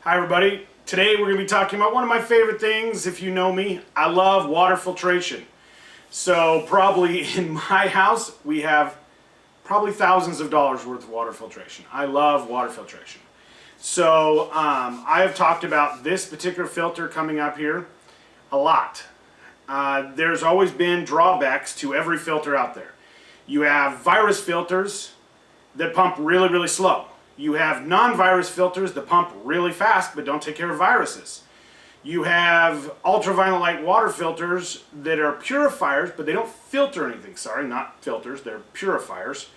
Hi everybody. Today we're going to be talking about one of my favorite things. If you know me, I love water filtration. So probably in my house we have probably thousands of dollars worth of water filtration. I love water filtration. So I have talked about this particular filter coming up here a lot. There's always been drawbacks to every filter out there. You have virus filters that pump really, really slow. You have non-virus filters that pump really fast but don't take care of viruses. You have ultraviolet light water filters that are purifiers, but they don't filter anything. Sorry, not filters, they're purifiers.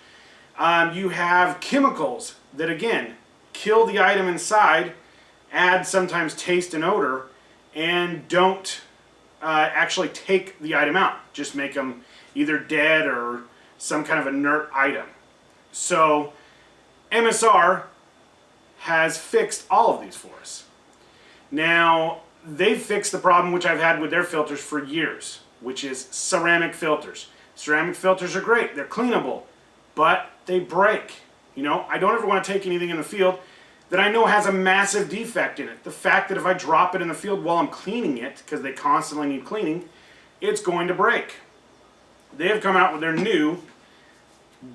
You have chemicals that, again, kill the item inside, add sometimes taste and odor, and don't actually take the item out. Just make them either dead or some kind of inert item. So MSR has fixed all of these for us. Now, they've fixed the problem which I've had with their filters for years, which is ceramic filters. Ceramic filters are great, they're cleanable, but they break. You know, I don't ever want to take anything in the field that I know has a massive defect in it. The fact that if I drop it in the field while I'm cleaning it, because they constantly need cleaning, it's going to break. They have come out with their new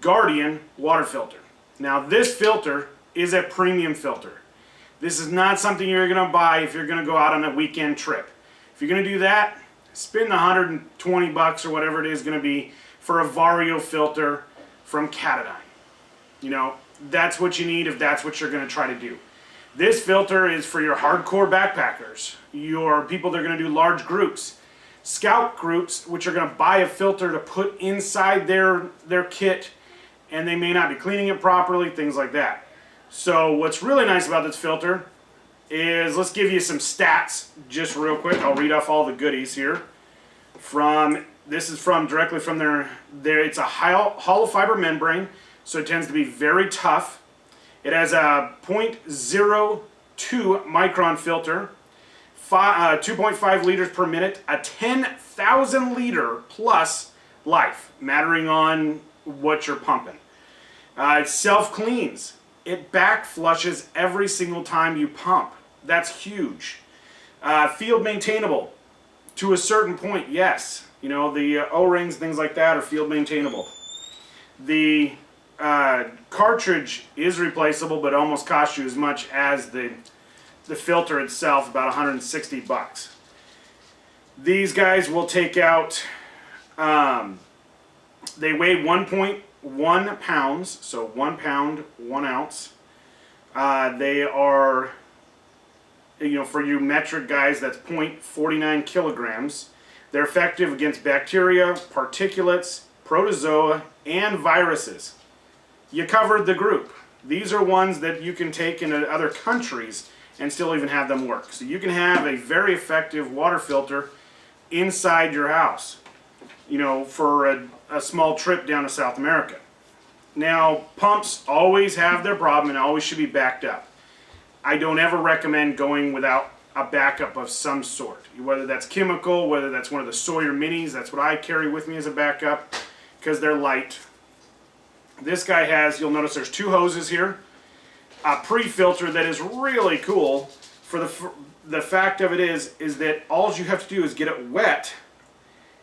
Guardian water filter. Now this filter is a premium filter. This is not something you're going to buy if you're going to go out on a weekend trip. If you're going to do that, spend the $120 or whatever it is going to be for a Vario filter from Katadyn. You know, that's what you need if that's what you're going to try to do. This filter is for your hardcore backpackers, your people that are going to do large groups, scout groups, which are going to buy a filter to put inside their kit, and they may not be cleaning it properly, things like that. So what's really nice about this filter is, let's give you some stats just real quick. I'll read off all the goodies here. This is directly from their it's a hollow fiber membrane, so it tends to be very tough. It has a 0.02 micron filter, 2.5 liters per minute, a 10,000 liter plus life, mattering on what you're pumping. It self-cleans. It back flushes every single time you pump. That's huge. Field maintainable to a certain point, yes. You know, the O-rings, things like that are field maintainable. The cartridge is replaceable, but almost costs you as much as the filter itself, about $160. These guys will take out, they weigh 1.1 pounds, so 1 pound, 1 ounce. They are, you know, for you metric guys, that's 0.49 kilograms. They're effective against bacteria, particulates, protozoa, and viruses. You covered the group. These are ones that you can take into other countries and still even have them work. So you can have a very effective water filter inside your house, you know, for a small trip down to South America. Now, pumps always have their problem and always should be backed up. I don't ever recommend going without a backup of some sort, whether that's chemical, whether that's one of the Sawyer minis. That's what I carry with me as a backup because they're light. This guy has, you'll notice there's 2 hoses here, a pre-filter that is really cool. For the fact of it is that all you have to do is get it wet,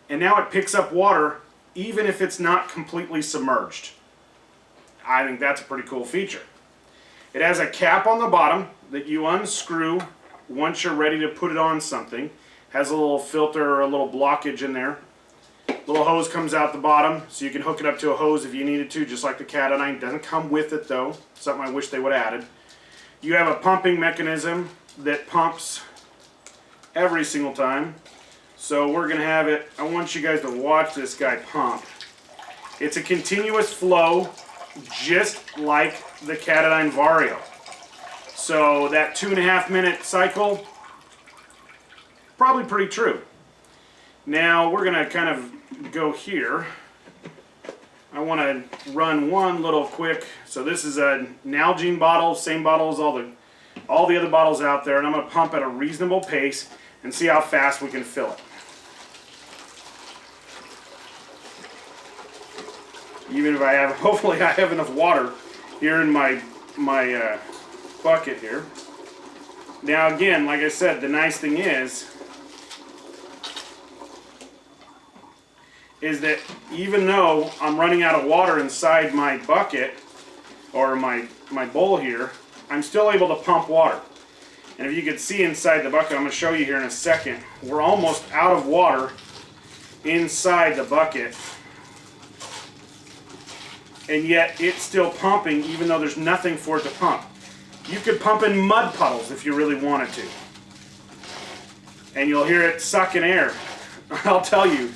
and now it picks up water even if it's not completely submerged. I think that's a pretty cool feature. It has a cap on the bottom that you unscrew once you're ready to put it on something. Has a little filter or a little blockage in there. Little hose comes out the bottom, so you can hook it up to a hose if you needed to, just like the Katadyn. Doesn't come with it though. Something I wish they would have added. You have a pumping mechanism that pumps every single time. So we're going to have it, I want you guys to watch this guy pump. It's a continuous flow, just like the Katadyn Vario. So that 2.5 minute cycle, probably pretty true. Now we're going to kind of go here. I want to run one little quick, so this is an Nalgene bottle, same bottle as all the other bottles out there, and I'm going to pump at a reasonable pace and see how fast we can fill it. Even if I have, hopefully I have enough water here in my bucket here. Now again, like I said, the nice thing is that even though I'm running out of water inside my bucket or my bowl here, I'm still able to pump water. And if you can see inside the bucket, I'm going to show you here in a second, we're almost out of water inside the bucket. And yet it's still pumping even though there's nothing for it to pump. You could pump in mud puddles if you really wanted to. And you'll hear it sucking air. I'll tell you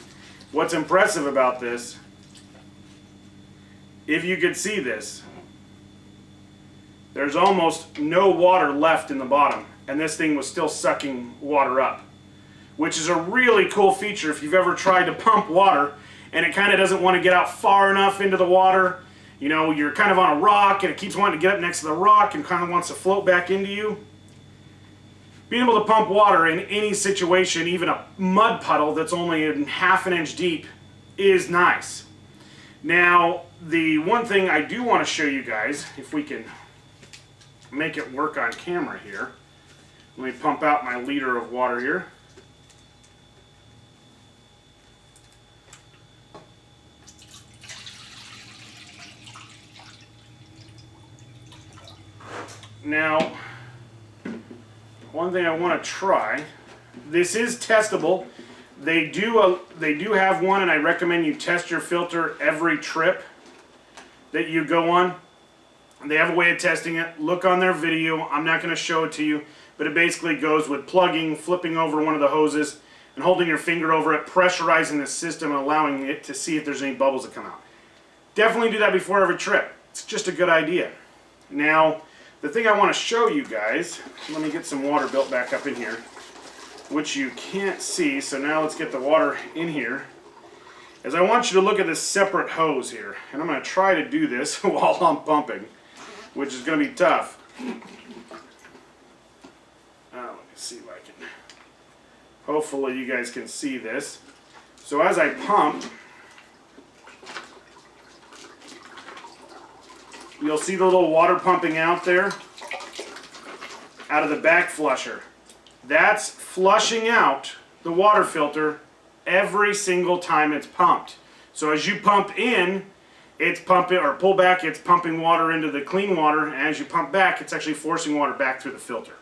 what's impressive about this. If you could see this, there's almost no water left in the bottom, and this thing was still sucking water up, which is a really cool feature if you've ever tried to pump water and it kind of doesn't want to get out far enough into the water. You know, you're kind of on a rock and it keeps wanting to get up next to the rock and kind of wants to float back into you. Being able to pump water in any situation, even a mud puddle that's only ½ an inch deep, is nice. Now, the one thing I do want to show you guys, if we can make it work on camera here. Let me pump out my liter of water here. Now, one thing I want to try, this is testable. They do have one, and I recommend you test your filter every trip that you go on. They have a way of testing it. Look on their video. I'm not going to show it to you, but it basically goes with plugging, flipping over one of the hoses, and holding your finger over it, pressurizing the system, and allowing it to see if there's any bubbles that come out. Definitely do that before every trip. It's just a good idea. Now, the thing I want to show you guys, let me get some water built back up in here, which you can't see, so now let's get the water in here, is I want you to look at this separate hose here, and I'm going to try to do this while I'm pumping, which is going to be tough. Let me see if I can, hopefully you guys can see this. So as I pump, you'll see the little water pumping out there, out of the back flusher. That's flushing out the water filter every single time it's pumped. So as you pump in, it's pumping, or pull back, it's pumping water into the clean water, and as you pump back, it's actually forcing water back through the filter.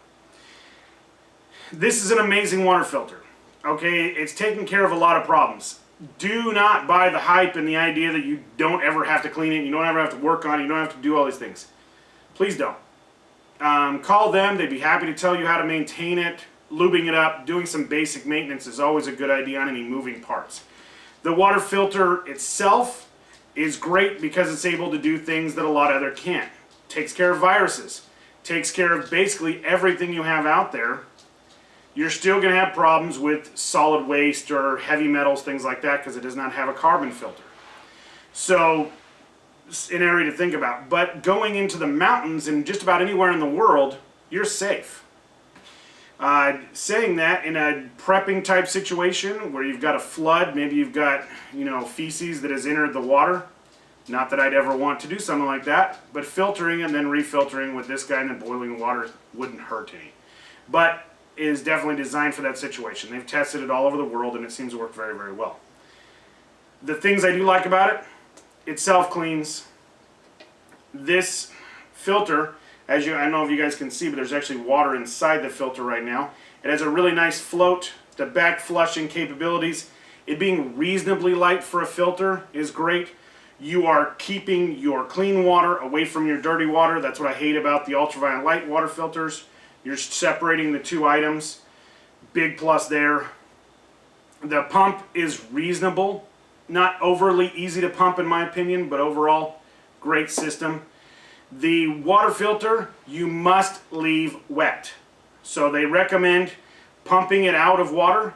This is an amazing water filter. Okay, it's taking care of a lot of problems. Do not buy the hype and the idea that you don't ever have to clean it, you don't ever have to work on it, you don't have to do all these things. Please don't. Call them, they'd be happy to tell you how to maintain it. Lubing it up, doing some basic maintenance is always a good idea on any moving parts. The water filter itself is great because it's able to do things that a lot of other can't. Takes care of viruses, takes care of basically everything you have out there. You're still going to have problems with solid waste or heavy metals, things like that, because it does not have a carbon filter. So, it's an area to think about. But going into the mountains and just about anywhere in the world, you're safe. Saying that, in a prepping type situation where you've got a flood, maybe you've got, feces that has entered the water. Not that I'd ever want to do something like that, but filtering and then refiltering with this guy and then boiling water wouldn't hurt any. But is definitely designed for that situation. They've tested it all over the world and it seems to work very, very well. The things I do like about it, it self-cleans. This filter, I don't know if you guys can see, but there's actually water inside the filter right now. It has a really nice float, the back flushing capabilities. It being reasonably light for a filter is great. You are keeping your clean water away from your dirty water. That's what I hate about the ultraviolet light water filters. You're separating the two items. Big plus there. The pump is reasonable. Not overly easy to pump in my opinion, but overall, great system. The water filter, you must leave wet. So they recommend pumping it out of water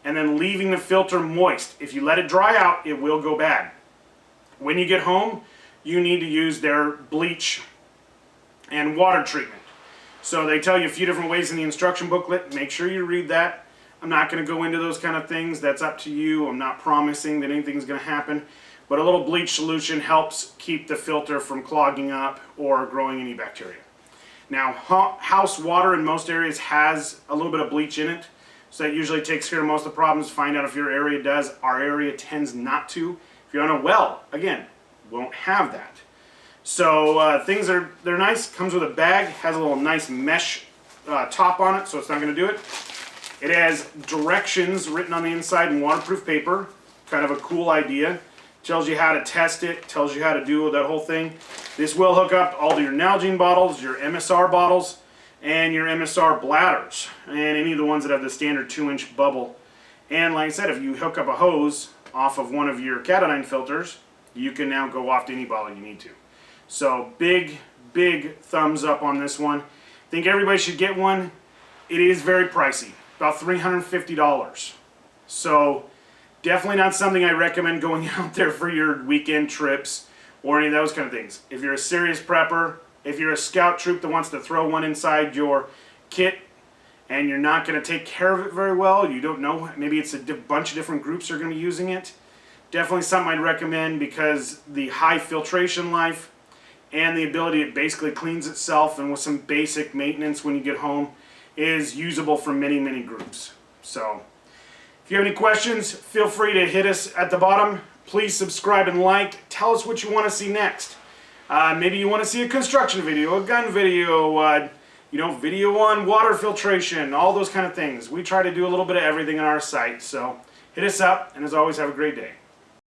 and then leaving the filter moist. If you let it dry out, it will go bad. When you get home, you need to use their bleach and water treatment. So they tell you a few different ways in the instruction booklet. Make sure you read that. I'm not going to go into those kind of things. That's up to you. I'm not promising that anything's going to happen. But a little bleach solution helps keep the filter from clogging up or growing any bacteria. Now, house water in most areas has a little bit of bleach in it, so that usually takes care of most of the problems. Find out if your area does. Our area tends not to. If you're on a well, again, won't have that. So they're nice. Comes with a bag, has a little nice mesh top on it, so it's not going to do it. It has directions written on the inside in waterproof paper. Kind of a cool idea. Tells you how to test it, tells you how to do that whole thing. This will hook up all your Nalgene bottles, your MSR bottles, and your MSR bladders, and any of the ones that have the standard 2-inch bubble. And like I said, if you hook up a hose off of one of your cat-o'-nine filters, you can now go off to any bottle you need to. So big thumbs up on this one. I think everybody should get one. It is very pricey, about $350. So definitely not something I recommend going out there for your weekend trips or any of those kind of things. If you're a serious prepper, if you're a scout troop that wants to throw one inside your kit and you're not going to take care of it very well, you don't know, maybe it's a bunch of different groups are going to be using it, definitely something I'd recommend because the high filtration life and the ability it basically cleans itself and with some basic maintenance when you get home is usable for many groups. So if you have any questions, feel free to hit us at the bottom. Please subscribe and like. Tell us what you want to see next. Maybe you want to see a construction video, a gun video, video on water filtration, all those kind of things. We try to do a little bit of everything on our site. So hit us up, and as always, have a great day.